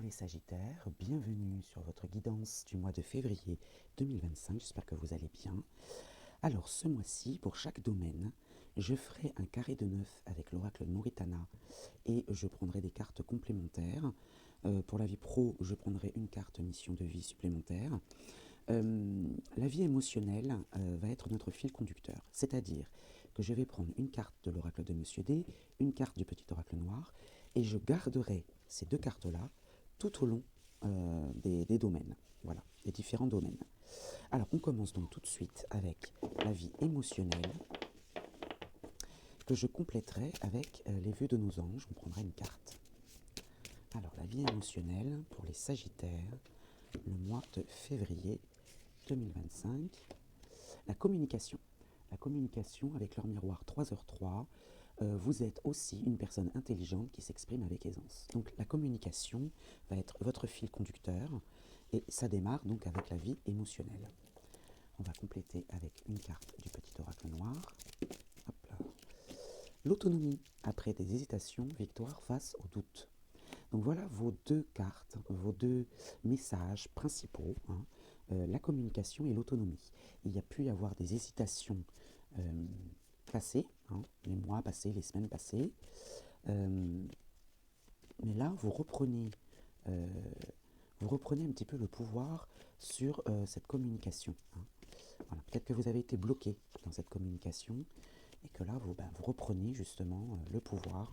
les Sagittaires, bienvenue sur votre guidance du mois de février 2025, j'espère que vous allez bien. Alors ce mois-ci, pour chaque domaine, je ferai un carré de 9 avec l'oracle de Moritana et je prendrai des cartes complémentaires. Pour la vie pro, je prendrai une carte mission de vie supplémentaire. La vie émotionnelle va être notre fil conducteur, c'est-à-dire que je vais prendre une carte de l'oracle de Monsieur D, une carte du petit oracle noir, et je garderai ces deux cartes-là tout au long des domaines, voilà, des différents domaines. Alors on commence donc tout de suite avec la vie émotionnelle, que je compléterai avec les vœux de nos anges. On prendra une carte. Alors la vie émotionnelle pour les Sagittaires, le mois de février 2025. La communication. La communication avec leur miroir 3h3. Vous êtes aussi une personne intelligente qui s'exprime avec aisance. Donc la communication va être votre fil conducteur et ça démarre donc avec la vie émotionnelle. On va compléter avec une carte du petit oracle noir. Hop là. L'autonomie, après des hésitations, victoire face au doute. Donc voilà vos deux cartes, vos deux messages principaux, la communication et l'autonomie. Il y a pu y avoir des hésitations passées, les mois passés, les semaines passées, mais là vous reprenez un petit peu le pouvoir sur cette communication. Voilà. Peut-être que vous avez été bloqué dans cette communication et que là vous reprenez justement le pouvoir.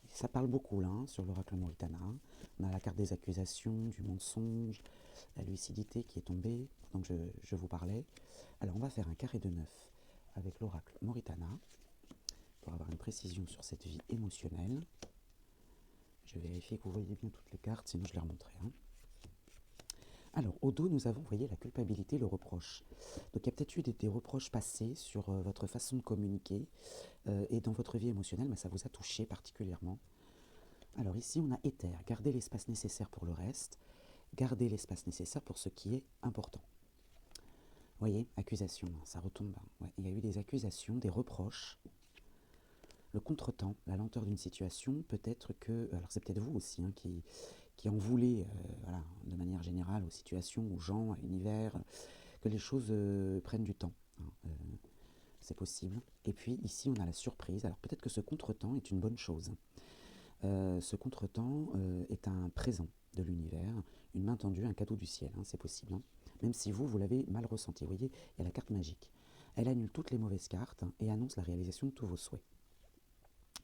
Ça parle beaucoup là, sur l'oracle Moritana. On a la carte des accusations, du mensonge, la lucidité qui est tombée, donc je vous parlais. Alors on va faire un carré de 9 avec l'oracle Moritana pour avoir une précision sur cette vie émotionnelle. Je vais vérifier que vous voyez bien toutes les cartes, sinon je les remonterai. Alors, au dos, nous avons, vous voyez, la culpabilité, le reproche. Donc, il y a peut-être eu des reproches passés sur votre façon de communiquer et dans votre vie émotionnelle, mais ça vous a touché particulièrement. Alors ici, on a éther, garder l'espace nécessaire pour le reste, garder l'espace nécessaire pour ce qui est important. Vous voyez, accusation, ça retombe. Ouais, il y a eu des accusations, des reproches. Le contretemps, la lenteur d'une situation, peut-être que, alors c'est peut-être vous aussi qui en voulez, voilà, de manière générale, aux situations, aux gens, à l'univers, que les choses prennent du temps. C'est possible. Et puis ici, on a la surprise. Alors peut-être que ce contretemps est une bonne chose. Ce contretemps est un présent de l'univers, une main tendue, un cadeau du ciel, c'est possible. Même si vous l'avez mal ressenti. Vous voyez, il y a la carte magique. Elle annule toutes les mauvaises cartes et annonce la réalisation de tous vos souhaits.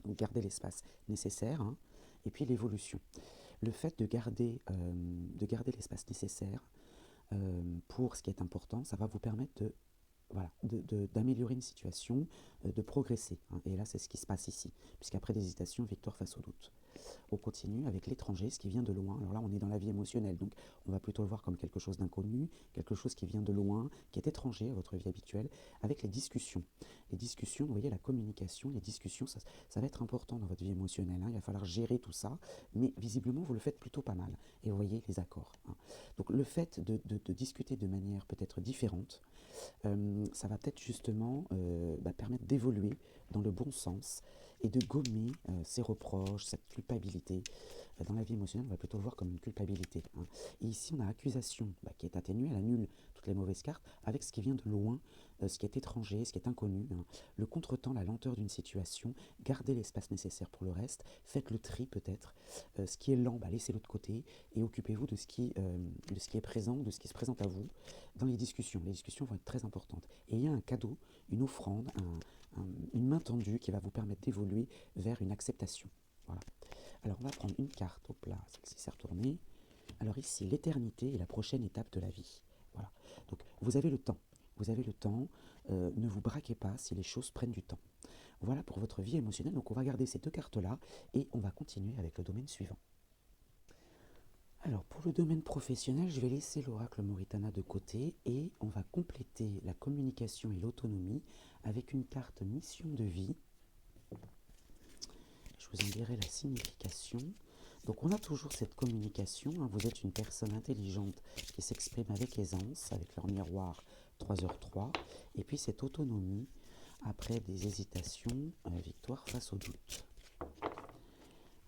Donc gardez l'espace nécessaire et puis l'évolution. Le fait de garder l'espace nécessaire pour ce qui est important, ça va vous permettre d'améliorer une situation, de progresser. Et là, c'est ce qui se passe ici, puisqu'après des hésitations, victoire face au doute. On continue avec l'étranger, ce qui vient de loin. Alors là, on est dans la vie émotionnelle, donc on va plutôt le voir comme quelque chose d'inconnu, quelque chose qui vient de loin, qui est étranger à votre vie habituelle, avec les discussions. Les discussions, vous voyez, la communication, les discussions, ça va être important dans votre vie émotionnelle. Il va falloir gérer tout ça, mais visiblement, vous le faites plutôt pas mal. Et vous voyez les accords. Donc le fait de discuter de manière peut-être différente, ça va peut-être justement permettre d'évoluer dans le bon sens et de gommer ces reproches, cette culpabilité. Dans la vie émotionnelle, on va plutôt le voir comme une culpabilité. Et ici, on a accusation qui est atténuée, elle annule toutes les mauvaises cartes avec ce qui vient de loin, ce qui est étranger, ce qui est inconnu. Le contretemps, la lenteur d'une situation, gardez l'espace nécessaire pour le reste, faites le tri peut-être. Ce qui est lent, laissez-le de côté et occupez-vous de ce qui est présent, de ce qui se présente à vous dans les discussions. Les discussions vont être très importantes. Et il y a un cadeau, une offrande, une main tendue qui va vous permettre d'évoluer vers une acceptation. Voilà. Alors on va prendre une carte, hop là, celle-ci s'est retournée. Alors ici, l'éternité est la prochaine étape de la vie. Voilà. Donc vous avez le temps. Vous avez le temps, ne vous braquez pas si les choses prennent du temps. Voilà pour votre vie émotionnelle. Donc on va garder ces deux cartes-là et on va continuer avec le domaine suivant. Alors pour le domaine professionnel, je vais laisser l'oracle Moritana de côté et on va compléter la communication et l'autonomie avec une carte mission de vie. Je vous en dirai la signification. Donc on a toujours cette communication, vous êtes une personne intelligente qui s'exprime avec aisance, avec leur miroir 3h3, et puis cette autonomie après des hésitations, victoire face au doute.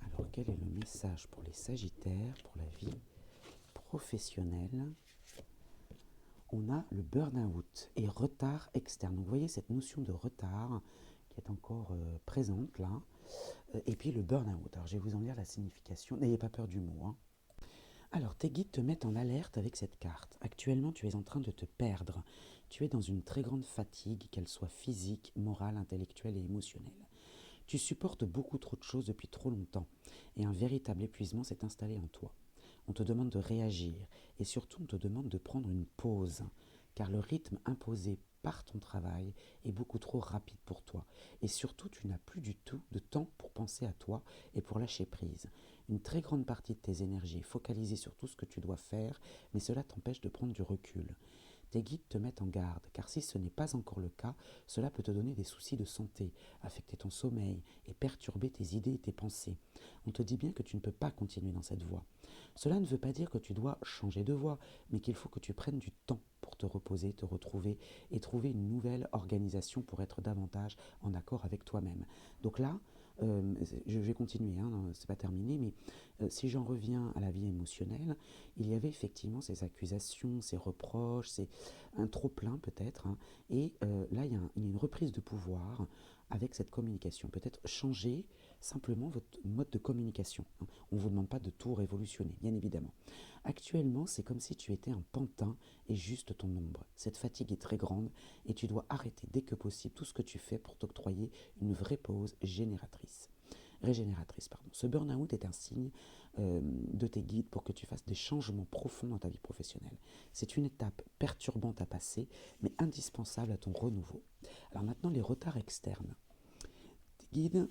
Alors quel est le message pour les Sagittaires, pour la vie professionnelle? On a le burn-out et retard externe. Donc, vous voyez cette notion de retard qui est encore présente là. Et puis le burn-out. Alors je vais vous en lire la signification. N'ayez pas peur du mot, hein. Alors, tes guides te mettent en alerte avec cette carte. Actuellement, tu es en train de te perdre. Tu es dans une très grande fatigue, qu'elle soit physique, morale, intellectuelle et émotionnelle. Tu supportes beaucoup trop de choses depuis trop longtemps, et un véritable épuisement s'est installé en toi. On te demande de réagir, et surtout on te demande de prendre une pause, car le rythme imposé par ton travail est beaucoup trop rapide pour toi, et surtout tu n'as plus du tout de temps pour penser à toi et pour lâcher prise. Une très grande partie de tes énergies est focalisée sur tout ce que tu dois faire, mais cela t'empêche de prendre du recul. Tes guides te mettent en garde, car si ce n'est pas encore le cas, cela peut te donner des soucis de santé, affecter ton sommeil et perturber tes idées et tes pensées. On te dit bien que tu ne peux pas continuer dans cette voie. Cela ne veut pas dire que tu dois changer de voie, mais qu'il faut que tu prennes du temps pour te reposer, te retrouver et trouver une nouvelle organisation pour être davantage en accord avec toi-même. Donc là, je vais continuer, hein, c'est pas terminé, mais si j'en reviens à la vie émotionnelle, il y avait effectivement ces accusations, ces reproches, c'est un trop-plein peut-être, hein, et là il y a une reprise de pouvoir avec cette communication. Peut-être changer simplement votre mode de communication, hein. On ne vous demande pas de tout révolutionner, bien évidemment. Actuellement, c'est comme si tu étais un pantin et juste ton ombre. Cette fatigue est très grande et tu dois arrêter dès que possible tout ce que tu fais pour t'octroyer une vraie pause régénératrice. Pardon. Ce burn-out est un signe de tes guides pour que tu fasses des changements profonds dans ta vie professionnelle. C'est une étape perturbante à passer, mais indispensable à ton renouveau. Alors maintenant, les retards externes. Tes guides,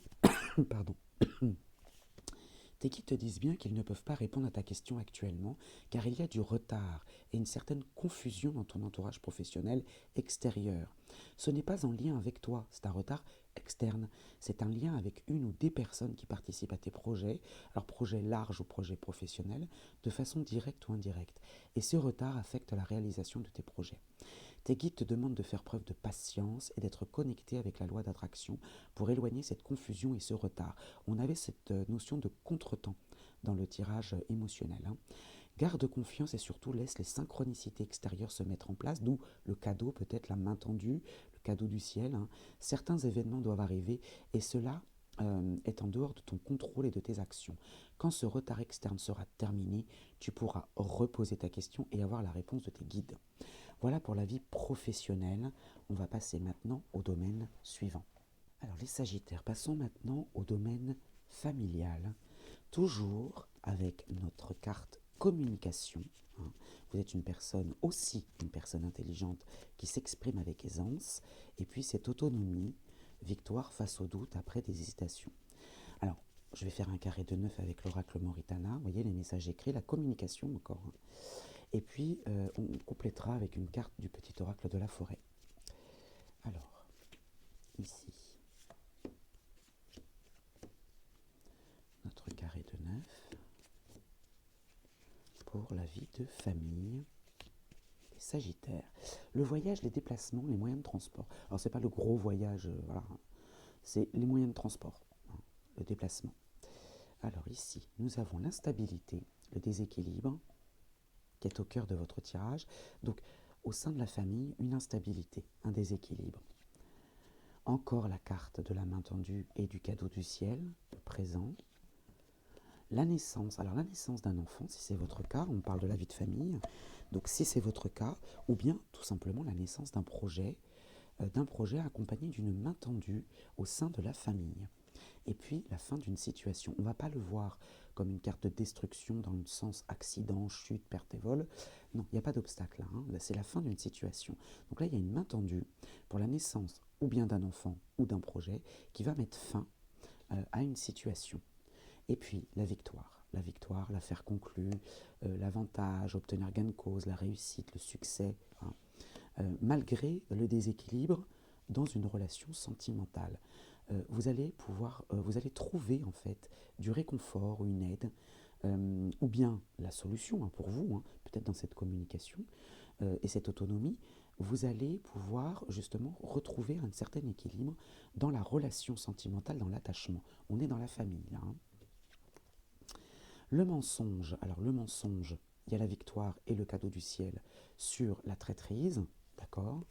pardon, tes guides te disent bien qu'ils ne peuvent pas répondre à ta question actuellement, car il y a du retard et une certaine confusion dans ton entourage professionnel extérieur. Ce n'est pas en lien avec toi, c'est un retard externe. C'est un lien avec une ou des personnes qui participent à tes projets, alors projets larges ou projets professionnels, de façon directe ou indirecte. Et ce retard affecte la réalisation de tes projets. Tes guides te demandent de faire preuve de patience et d'être connecté avec la loi d'attraction pour éloigner cette confusion et ce retard. On avait cette notion de contretemps dans le tirage émotionnel, hein. Garde confiance et surtout laisse les synchronicités extérieures se mettre en place, d'où le cadeau, peut-être la main tendue, le cadeau du ciel, hein. Certains événements doivent arriver et cela est en dehors de ton contrôle et de tes actions. Quand ce retard externe sera terminé, tu pourras reposer ta question et avoir la réponse de tes guides. Voilà pour la vie professionnelle. On va passer maintenant au domaine suivant. Alors les Sagittaires, passons maintenant au domaine familial. Toujours avec notre carte communication, hein. Vous êtes une personne aussi, une personne intelligente qui s'exprime avec aisance. Et puis cette autonomie, victoire face au doute après des hésitations. Alors, je vais faire un carré de 9 avec l'oracle Moritana. Vous voyez les messages écrits, la communication encore, hein. Et puis, on complétera avec une carte du petit oracle de la forêt. Alors, ici, notre carré de 9 pour la vie de famille des Sagittaires. Le voyage, les déplacements, les moyens de transport. Alors, c'est pas le gros voyage, voilà, c'est les moyens de transport, hein, le déplacement. Alors ici, nous avons l'instabilité, le déséquilibre, qui est au cœur de votre tirage. Donc, au sein de la famille, une instabilité, un déséquilibre. Encore la carte de la main tendue et du cadeau du ciel, le présent. La naissance, alors la naissance d'un enfant, si c'est votre cas, on parle de la vie de famille, donc si c'est votre cas, ou bien tout simplement la naissance d'un projet accompagné d'une main tendue au sein de la famille. Et puis la fin d'une situation. On ne va pas le voir comme une carte de destruction dans le sens accident, chute, perte et vol. Non, il n'y a pas d'obstacle là, hein. C'est la fin d'une situation. Donc là, il y a une main tendue pour la naissance ou bien d'un enfant ou d'un projet qui va mettre fin à une situation. Et puis la victoire, l'affaire conclue, l'avantage, obtenir gain de cause, la réussite, le succès, hein. Malgré le déséquilibre dans une relation sentimentale. Vous allez trouver en fait du réconfort ou une aide, ou bien la solution, hein, pour vous, hein, peut-être dans cette communication et cette autonomie. Vous allez pouvoir justement retrouver un certain équilibre dans la relation sentimentale, dans l'attachement. On est dans la famille là, hein. Le mensonge, alors le mensonge, il y a la victoire et le cadeau du ciel sur la traîtrise, d'accord?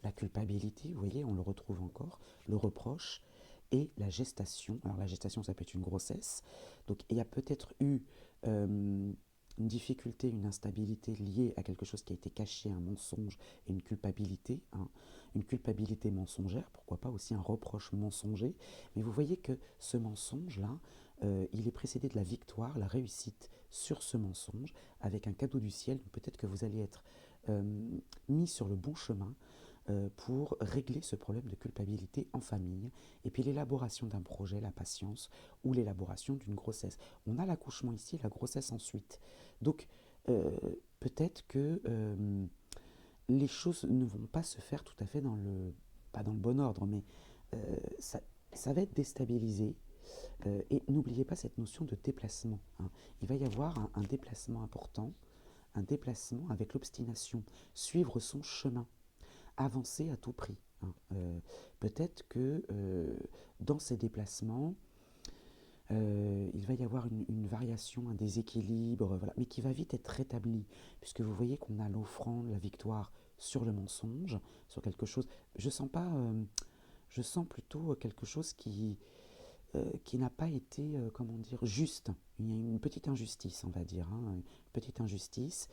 La culpabilité, vous voyez, on le retrouve encore, le reproche et la gestation. Alors la gestation, ça peut être une grossesse. Donc il y a peut-être eu une difficulté, une instabilité liée à quelque chose qui a été caché, un mensonge et une culpabilité mensongère, pourquoi pas aussi un reproche mensonger. Mais vous voyez que ce mensonge-là, il est précédé de la victoire, la réussite sur ce mensonge, avec un cadeau du ciel. Peut-être que vous allez être mis sur le bon chemin pour régler ce problème de culpabilité en famille, et puis l'élaboration d'un projet, la patience, ou l'élaboration d'une grossesse. On a l'accouchement ici, la grossesse ensuite. Donc peut-être que les choses ne vont pas se faire tout à fait pas dans le bon ordre, mais ça va être déstabilisé. Et n'oubliez pas cette notion de déplacement, hein. Il va y avoir un déplacement important, un déplacement avec l'obstination, suivre son chemin, avancer à tout prix, hein. Peut-être que dans ces déplacements, il va y avoir une variation, un déséquilibre, voilà, mais qui va vite être rétabli, puisque vous voyez qu'on a l'offrande, la victoire sur le mensonge, sur quelque chose. Je sens plutôt quelque chose qui n'a pas été, comment dire, juste. Il y a une petite injustice, on va dire, hein, une petite injustice.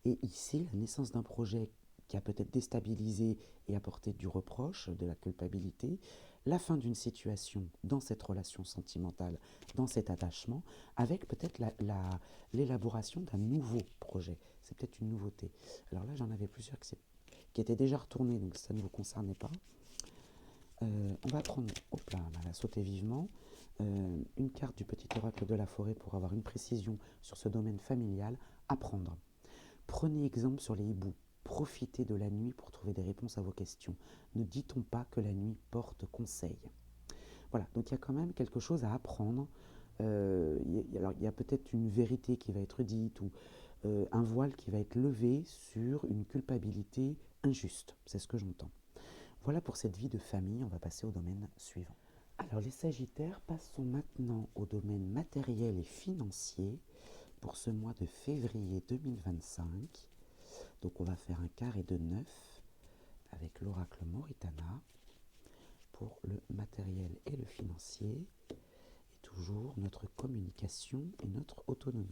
Et ici, la naissance d'un projet qui a peut-être déstabilisé et apporté du reproche, de la culpabilité, la fin d'une situation dans cette relation sentimentale, dans cet attachement, avec peut-être l'élaboration d'un nouveau projet. C'est peut-être une nouveauté. Alors là, j'en avais plusieurs qui étaient déjà retournés, donc ça ne vous concernait pas. On va prendre, hop là, on va sauter vivement, une carte du petit oracle de la forêt pour avoir une précision sur ce domaine familial. Apprendre. Prenez exemple sur les hiboux. Profitez de la nuit pour trouver des réponses à vos questions. Ne dit-on pas que la nuit porte conseil? Voilà, donc il y a quand même quelque chose à apprendre. Alors, il y a peut-être une vérité qui va être dite ou un voile qui va être levé sur une culpabilité injuste. C'est ce que j'entends. Voilà pour cette vie de famille, on va passer au domaine suivant. Alors les Sagittaires, passons maintenant au domaine matériel et financier pour ce mois de février 2025. Donc on va faire un carré de 9 avec l'oracle Moritana pour le matériel et le financier, et toujours notre communication et notre autonomie.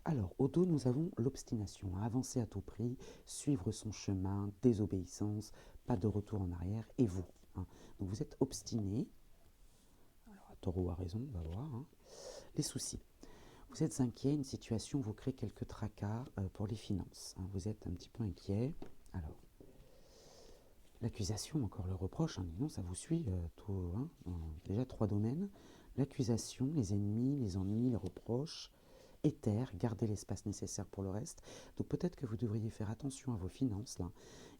Alors, au dos, nous avons l'obstination, avancer à tout prix, suivre son chemin, désobéissance, pas de retour en arrière, et vous, hein. Donc vous êtes obstiné. Alors, à tort ou à raison, on va voir, hein. Les soucis. Vous êtes inquiet, une situation vous crée quelques tracas pour les finances, hein. Vous êtes un petit peu inquiet. Alors, l'accusation, encore le reproche, hein, non, ça vous suit, tout, hein, déjà 3 domaines. L'accusation, les ennemis, les ennuis, les reproches. Éther, gardez l'espace nécessaire pour le reste. Donc peut-être que vous devriez faire attention à vos finances là,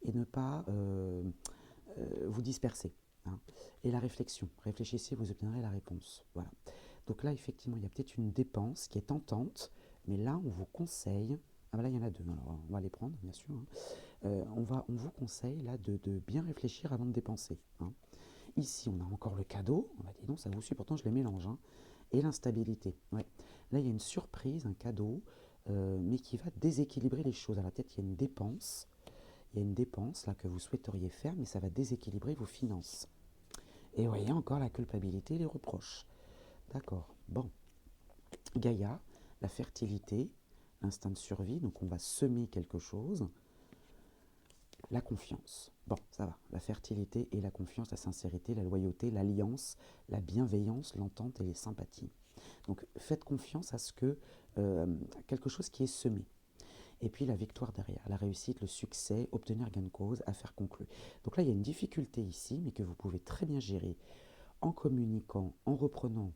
et ne pas vous disperser, hein. Et la réflexion, réfléchissez, vous obtiendrez la réponse. Voilà. Donc là, effectivement, il y a peut-être une dépense qui est tentante, mais là, on vous conseille. Ah ben là, il y en a deux, alors on va les prendre, bien sûr, hein. On vous conseille là de bien réfléchir avant de dépenser, hein. Ici, on a encore le cadeau. On va dire non, ça vous suit, pourtant je les mélange, hein. Et l'instabilité. Ouais. Là, il y a une surprise, un cadeau, mais qui va déséquilibrer les choses. À la tête, il y a une dépense. Il y a une dépense là que vous souhaiteriez faire, mais ça va déséquilibrer vos finances. Et vous voyez encore la culpabilité et les reproches. D'accord. Bon. Gaïa, la fertilité, l'instinct de survie. Donc on va semer quelque chose. La confiance. Bon, ça va. La fertilité et la confiance, la sincérité, la loyauté, l'alliance, la bienveillance, l'entente et les sympathies. Donc faites confiance à ce que quelque chose qui est semé. Et puis la victoire derrière, la réussite, le succès, obtenir gain de cause, affaire conclue. Donc là, il y a une difficulté ici, mais que vous pouvez très bien gérer en communiquant, en reprenant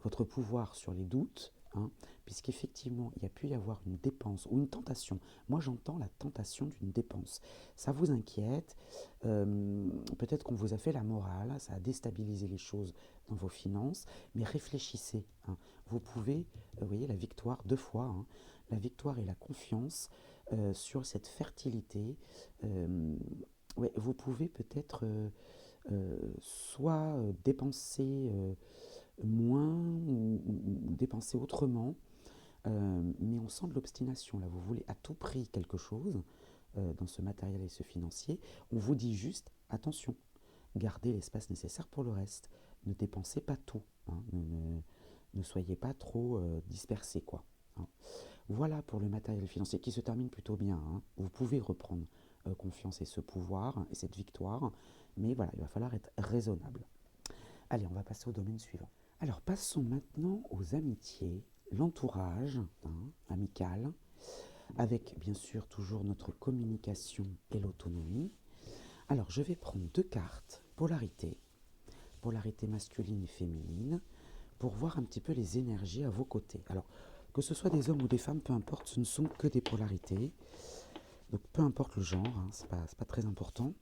votre pouvoir sur les doutes, hein, puisqu'effectivement, il y a pu y avoir une dépense ou une tentation. Moi, j'entends la tentation d'une dépense. Ça vous inquiète, peut-être qu'on vous a fait la morale, ça a déstabilisé les choses dans vos finances, mais réfléchissez, hein. Vous pouvez, vous voyez, la victoire 2 fois, hein, la victoire et la confiance sur cette fertilité. Ouais, vous pouvez peut-être soit dépenser moins ou dépenser autrement, mais on sent de l'obstination là, vous voulez à tout prix quelque chose dans ce matériel et ce financier, on vous dit juste attention, gardez l'espace nécessaire pour le reste, ne dépensez pas tout, hein, ne soyez pas trop dispersés quoi. Hein. Voilà pour le matériel financier qui se termine plutôt bien. Hein. Vous pouvez reprendre confiance et ce pouvoir et cette victoire, mais voilà, il va falloir être raisonnable. Allez, on va passer au domaine suivant. Alors passons maintenant aux amitiés, l'entourage amical, avec bien sûr toujours notre communication et l'autonomie. Alors je vais prendre 2 cartes, polarité masculine et féminine, pour voir un petit peu les énergies à vos côtés. Alors que ce soit des hommes ou des femmes, peu importe, ce ne sont que des polarités. Donc peu importe le genre, hein, c'est pas très important.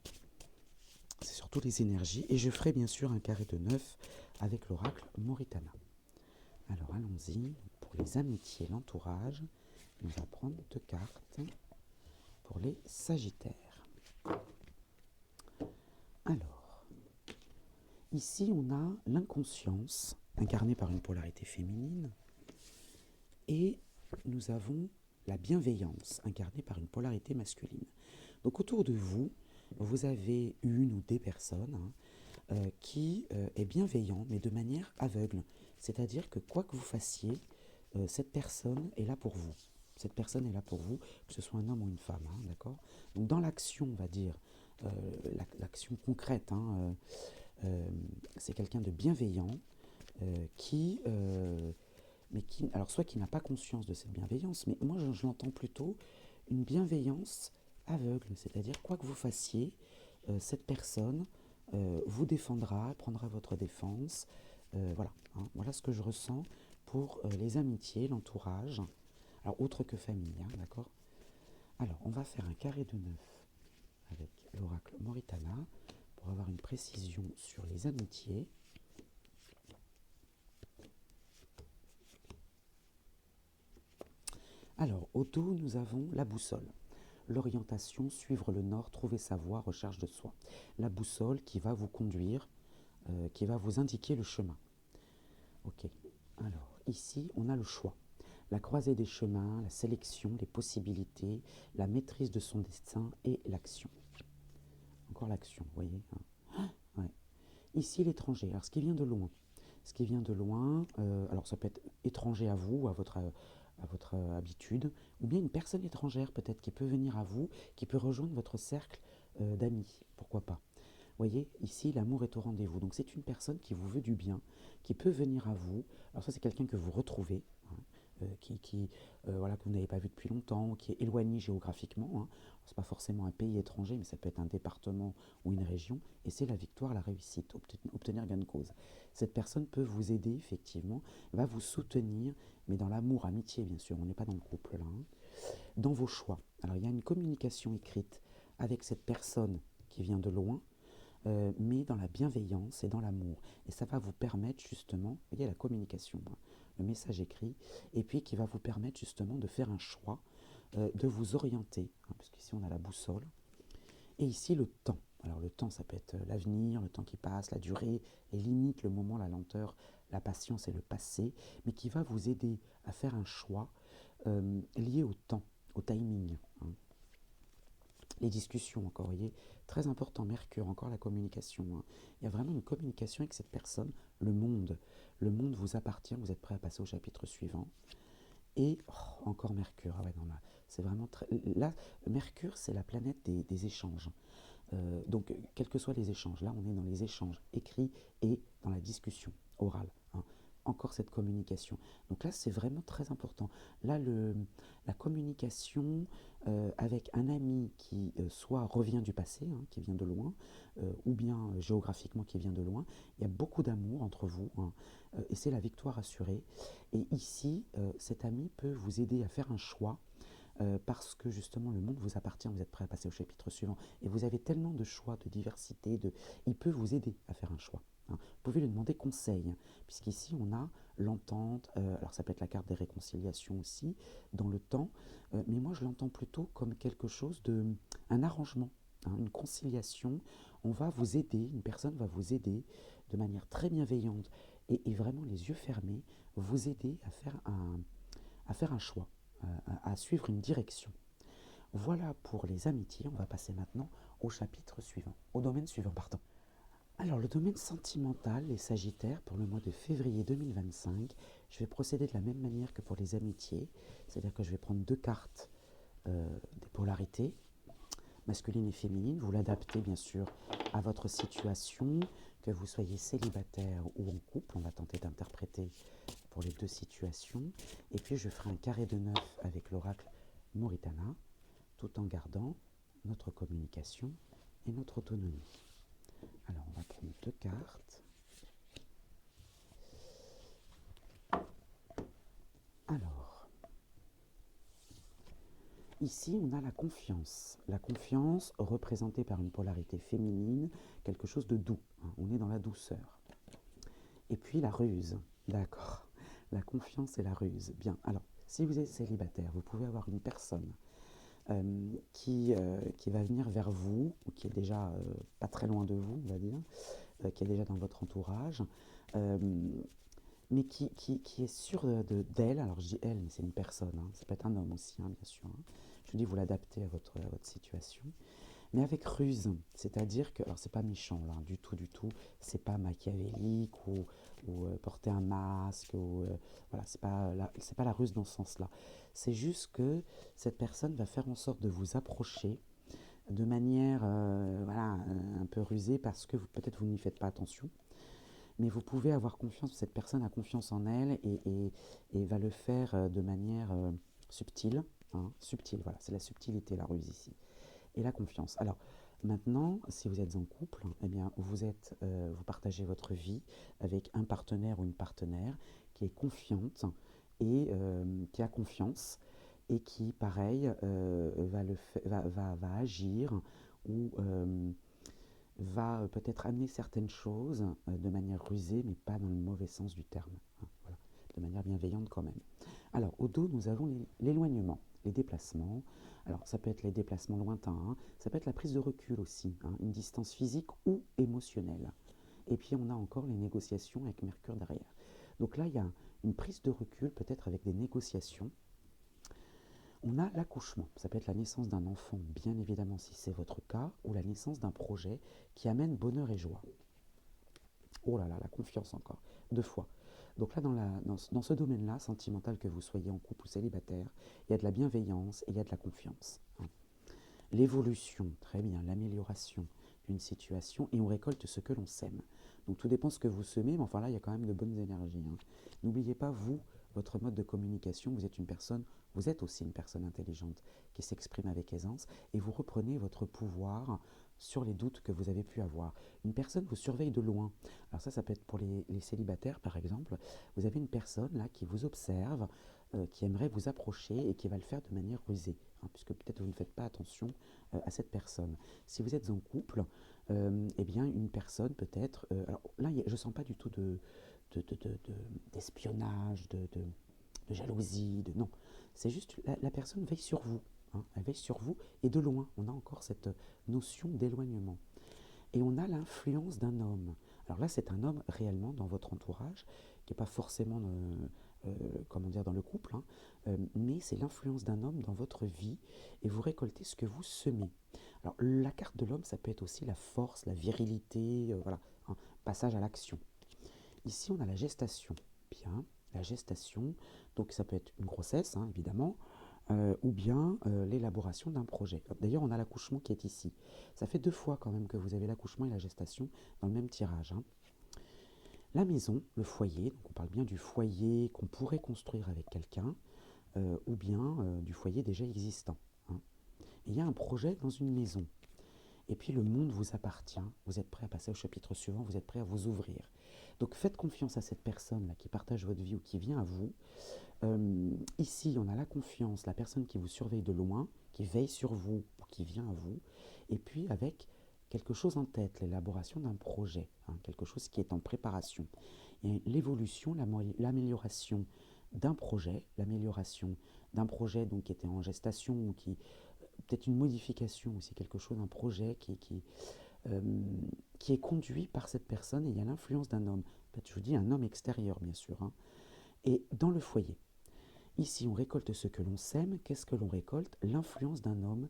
C'est surtout les énergies. Et je ferai bien sûr un carré de 9 avec l'oracle Moritana. Alors allons-y, pour les amitiés, l'entourage, on va prendre 2 cartes pour les sagittaires. Alors, ici on a l'inconscience, incarnée par une polarité féminine, et nous avons la bienveillance, incarnée par une polarité masculine. Donc autour de vous, vous avez une ou des personnes qui est bienveillant, mais de manière aveugle. C'est-à-dire que quoi que vous fassiez, cette personne est là pour vous. Cette personne est là pour vous, que ce soit un homme ou une femme, hein, d'accord. Donc dans l'action, on va dire, l'action concrète, c'est quelqu'un de bienveillant qui, alors soit qui n'a pas conscience de cette bienveillance, mais moi je l'entends plutôt une bienveillance aveugle, c'est-à-dire quoi que vous fassiez, cette personne vous défendra, prendra votre défense, voilà, hein, voilà ce que je ressens pour les amitiés, l'entourage, alors autre que famille, hein, d'accord. Alors on va faire un carré de 9 avec l'oracle Moritana pour avoir une précision sur les amitiés. Alors, au dos, nous avons la boussole. L'orientation, suivre le nord, trouver sa voie, recherche de soi. La boussole qui va vous conduire, qui va vous indiquer le chemin. Ok. Alors, ici, on a le choix. La croisée des chemins, la sélection, les possibilités, la maîtrise de son destin et l'action. Encore l'action, vous voyez, hein. Ouais. Ici, l'étranger. Alors, ce qui vient de loin. Ce qui vient de loin, alors ça peut être étranger à vous, à votre habitude, ou bien une personne étrangère peut-être qui peut venir à vous, qui peut rejoindre votre cercle d'amis, pourquoi pas. Vous voyez, ici, l'amour est au rendez-vous. Donc c'est une personne qui vous veut du bien, qui peut venir à vous. Alors ça, c'est quelqu'un que vous retrouvez, hein, voilà, que vous n'avez pas vu depuis longtemps, qui est éloigné géographiquement. Hein. Ce n'est pas forcément un pays étranger, mais ça peut être un département ou une région. Et c'est la victoire, la réussite, obtenir gain de cause. Cette personne peut vous aider, effectivement, va vous soutenir, mais dans l'amour, amitié, bien sûr, on n'est pas dans le couple là. Hein. Dans vos choix. Alors il y a une communication écrite avec cette personne qui vient de loin, mais dans la bienveillance et dans l'amour. Et ça va vous permettre justement, vous voyez la communication, hein, le message écrit, et puis qui va vous permettre justement de faire un choix, de vous orienter, hein, parce qu'ici on a la boussole, et ici le temps. Alors le temps, ça peut être l'avenir, le temps qui passe, la durée, les limites, le moment, la lenteur, la patience et le passé, mais qui va vous aider à faire un choix lié au temps, au timing. Hein. Les discussions, encore, vous voyez, très important, Mercure, encore la communication. Hein. Il y a vraiment une communication avec cette personne, le monde. Le monde vous appartient, vous êtes prêt à passer au chapitre suivant. Et encore Mercure, ah ouais, non, là, c'est vraiment très... Là, Mercure, c'est la planète des échanges. Donc, quels que soient les échanges, là, on est dans les échanges écrits et dans la discussion orale. Hein. Encore cette communication. Donc là, c'est vraiment très important. Là, la communication avec un ami qui soit revient du passé, hein, qui vient de loin, ou bien géographiquement qui vient de loin, il y a beaucoup d'amour entre vous, hein, et c'est la victoire assurée. Et ici, cet ami peut vous aider à faire un choix parce que justement le monde vous appartient, vous êtes prêt à passer au chapitre suivant, et vous avez tellement de choix, de diversité, il peut vous aider à faire un choix. Hein. Vous pouvez lui demander conseil, hein, puisqu'ici on a l'entente, alors ça peut être la carte des réconciliations aussi, dans le temps, mais moi je l'entends plutôt comme quelque chose un arrangement, hein, une conciliation on va vous aider, une personne va vous aider de manière très bienveillante et vraiment les yeux fermés, vous aider à faire un choix, à suivre une direction. Voilà pour les amitiés, on va passer maintenant au chapitre suivant, au domaine suivant, pardon. Alors, le domaine sentimental, les Sagittaires, pour le mois de février 2025, je vais procéder de la même manière que pour les amitiés, c'est-à-dire que je vais prendre deux cartes des polarités, masculine et féminine, vous l'adaptez bien sûr à votre situation, que vous soyez célibataire ou en couple, on va tenter d'interpréter pour les deux situations, et puis je ferai un carré de 9 avec l'oracle Moritana, tout en gardant notre communication et notre autonomie. Alors, on va prendre deux cartes. Alors, ici, on a la confiance. La confiance représentée par une polarité féminine, quelque chose de doux. Hein, on est dans la douceur. Et puis la ruse. D'accord. La confiance et la ruse. Bien. Alors, si vous êtes célibataire, vous pouvez avoir une personne qui va venir vers vous, ou qui est déjà pas très loin de vous, on va dire, qui est déjà dans votre entourage, mais qui est sûr d'elle. Alors je dis elle, mais c'est une personne, hein, ça peut être un homme aussi, hein, bien sûr. Hein. Je vous dis, vous l'adaptez à votre situation. Mais avec ruse, c'est-à-dire que, alors c'est pas méchant là, du tout, c'est pas machiavélique ou porter un masque, ou voilà, c'est pas la ruse dans ce sens-là. C'est juste que cette personne va faire en sorte de vous approcher de manière voilà, un peu rusée parce que peut-être vous n'y faites pas attention. Mais vous pouvez avoir confiance, cette personne a confiance en elle et va le faire de manière subtile. Hein, subtile, voilà, c'est la subtilité, la ruse ici. Et la confiance. Alors, maintenant, si vous êtes en couple, eh bien, vous partagez votre vie avec un partenaire ou une partenaire qui est confiante et qui a confiance et qui, pareil, va agir ou va peut-être amener certaines choses de manière rusée, mais pas dans le mauvais sens du terme. Hein, voilà, de manière bienveillante quand même. Alors, au dos, nous avons l'éloignement, les déplacements. Alors, ça peut être les déplacements lointains, hein, ça peut être la prise de recul aussi, hein, une distance physique ou émotionnelle. Et puis, on a encore les négociations avec Mercure derrière. Donc là, il y a une prise de recul, peut-être avec des négociations. On a l'accouchement, ça peut être la naissance d'un enfant, bien évidemment si c'est votre cas, ou la naissance d'un projet qui amène bonheur et joie. Oh là là, la confiance encore, deux fois. Donc là, dans ce domaine-là, sentimental, que vous soyez en couple ou célibataire, il y a de la bienveillance et il y a de la confiance. Hein. L'évolution, très bien, l'amélioration d'une situation, et on récolte ce que l'on sème. Donc tout dépend de ce que vous semez, mais enfin là, il y a quand même de bonnes énergies. Hein. N'oubliez pas, vous, votre mode de communication, vous êtes aussi une personne intelligente qui s'exprime avec aisance, et vous reprenez votre pouvoir sur les doutes que vous avez pu avoir. Une personne vous surveille de loin. Alors ça peut être pour les célibataires, par exemple. Vous avez une personne là qui vous observe, qui aimerait vous approcher et qui va le faire de manière rusée, hein, puisque peut-être vous ne faites pas attention à cette personne. Si vous êtes en couple, eh bien une personne peut-être... alors là, je ne sens pas du tout d'espionnage, de jalousie, non. C'est juste la personne veille sur vous. Hein, elle veille sur vous et de loin. On a encore cette notion d'éloignement. Et on a l'influence d'un homme. Alors là, c'est un homme réellement dans votre entourage, qui n'est pas forcément comment dire, dans le couple, hein, mais c'est l'influence d'un homme dans votre vie et vous récoltez ce que vous semez. Alors la carte de l'homme, ça peut être aussi la force, la virilité, voilà, hein, passage à l'action. Ici, on a la gestation. Bien, la gestation, donc ça peut être une grossesse, hein, évidemment, ou bien l'élaboration d'un projet. D'ailleurs, on a l'accouchement qui est ici. Ça fait deux fois quand même que vous avez l'accouchement et la gestation dans le même tirage. Hein. La maison, le foyer, donc on parle bien du foyer qu'on pourrait construire avec quelqu'un, ou bien du foyer déjà existant. Hein. Et il y a un projet dans une maison. Et puis le monde vous appartient, vous êtes prêt à passer au chapitre suivant, vous êtes prêt à vous ouvrir. Donc faites confiance à cette personne-là qui partage votre vie ou qui vient à vous. Ici, on a la confiance, la personne qui vous surveille de loin, qui veille sur vous ou qui vient à vous. Et puis avec quelque chose en tête, l'élaboration d'un projet, hein, quelque chose qui est en préparation. Et l'évolution, l'amélioration d'un projet, donc qui était en gestation ou qui peut-être une modification aussi, quelque chose, un projet qui euh, qui est conduit par cette personne et il y a l'influence d'un homme. En fait, je vous dis un homme extérieur, bien sûr, hein. Et dans le foyer. Ici, on récolte ce que l'on sème. Qu'est-ce que l'on récolte? L'influence d'un homme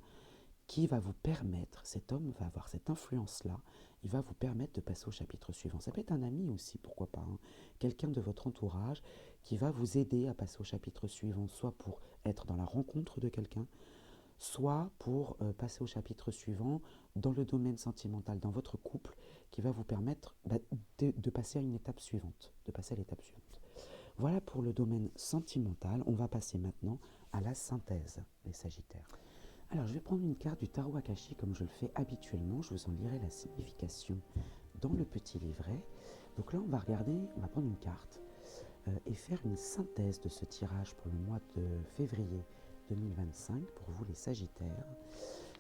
qui va vous permettre, cet homme va avoir cette influence-là, il va vous permettre de passer au chapitre suivant. Ça peut être un ami aussi, pourquoi pas, hein. Quelqu'un de votre entourage qui va vous aider à passer au chapitre suivant, soit pour être dans la rencontre de quelqu'un, soit pour passer au chapitre suivant dans le domaine sentimental, dans votre couple, qui va vous permettre de passer à une étape suivante, de passer à l'étape suivante. Voilà pour le domaine sentimental. On va passer maintenant à la synthèse des Sagittaires. Alors, je vais prendre une carte du tarot Akashi comme je le fais habituellement. Je vous en lirai la signification dans le petit livret. Donc là, on va regarder, on va prendre une carte et faire une synthèse de ce tirage pour le mois de février 2025 pour vous les Sagittaires.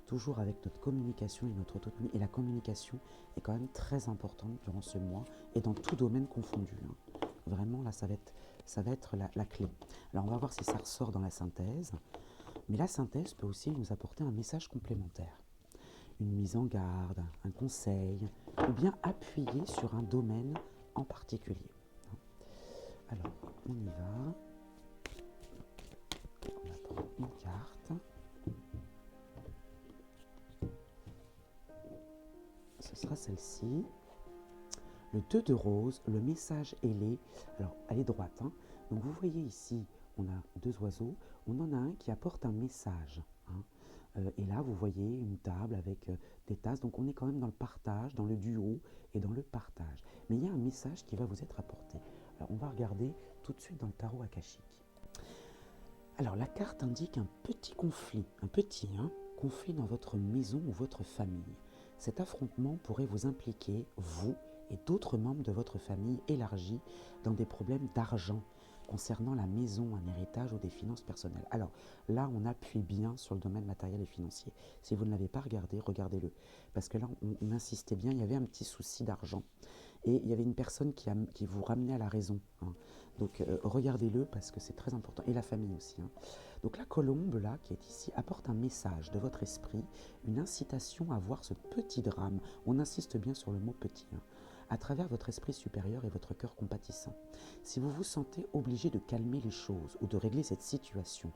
Toujours avec notre communication et notre autonomie. Et la communication est quand même très importante durant ce mois et dans tout domaine confondu, hein. Vraiment, là, ça va être la clé. Alors, on va voir si ça ressort dans la synthèse. Mais la synthèse peut aussi nous apporter un message complémentaire, une mise en garde, un conseil, ou bien appuyer sur un domaine en particulier. Alors, on y va. On va prendre une carte. Ce sera celle-ci. Le 2 de rose, le message ailé. Alors, elle est droite, hein. Donc, vous voyez ici, on a deux oiseaux. On en a un qui apporte un message, hein. Et là, vous voyez une table avec des tasses. Donc, on est quand même dans le partage, dans le duo et dans le partage. Mais il y a un message qui va vous être apporté. Alors, on va regarder tout de suite dans le tarot akashique. Alors, la carte indique un petit conflit, conflit dans votre maison ou votre famille. Cet affrontement pourrait vous impliquer, vous et d'autres membres de votre famille élargie, dans des problèmes d'argent concernant la maison, un héritage ou des finances personnelles. Alors là, on appuie bien sur le domaine matériel et financier. Si vous ne l'avez pas regardé, regardez-le. Parce que là, on insistait bien, il y avait un petit souci d'argent. Et il y avait une personne qui vous ramenait à la raison, hein. Donc regardez-le parce que c'est très important. Et la famille aussi, hein. Donc la colombe, là, qui est ici, apporte un message de votre esprit, une incitation à voir ce petit drame. On insiste bien sur le mot petit, hein, à travers votre esprit supérieur et votre cœur compatissant. Si vous vous sentez obligé de calmer les choses ou de régler cette situation,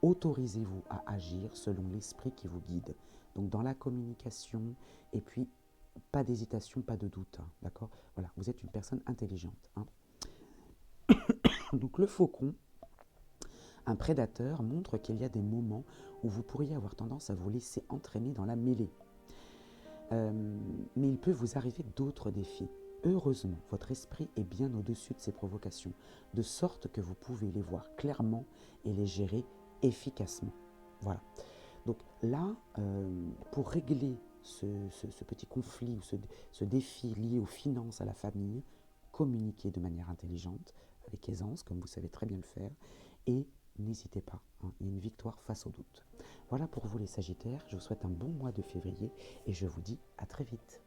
autorisez-vous à agir selon l'esprit qui vous guide. Donc dans la communication, et puis pas d'hésitation, pas de doute, hein, d'accord? Voilà, vous êtes une personne intelligente, hein. Donc le faucon, un prédateur, montre qu'il y a des moments où vous pourriez avoir tendance à vous laisser entraîner dans la mêlée. Mais il peut vous arriver d'autres défis. Heureusement, votre esprit est bien au-dessus de ces provocations, de sorte que vous pouvez les voir clairement et les gérer efficacement. Voilà. Donc là, pour régler ce petit conflit ou ce défi lié aux finances, à la famille, communiquez de manière intelligente, avec aisance, comme vous savez très bien le faire, et n'hésitez pas, hein, il y a une victoire face au doute. Voilà pour vous les Sagittaires, je vous souhaite un bon mois de février et je vous dis à très vite.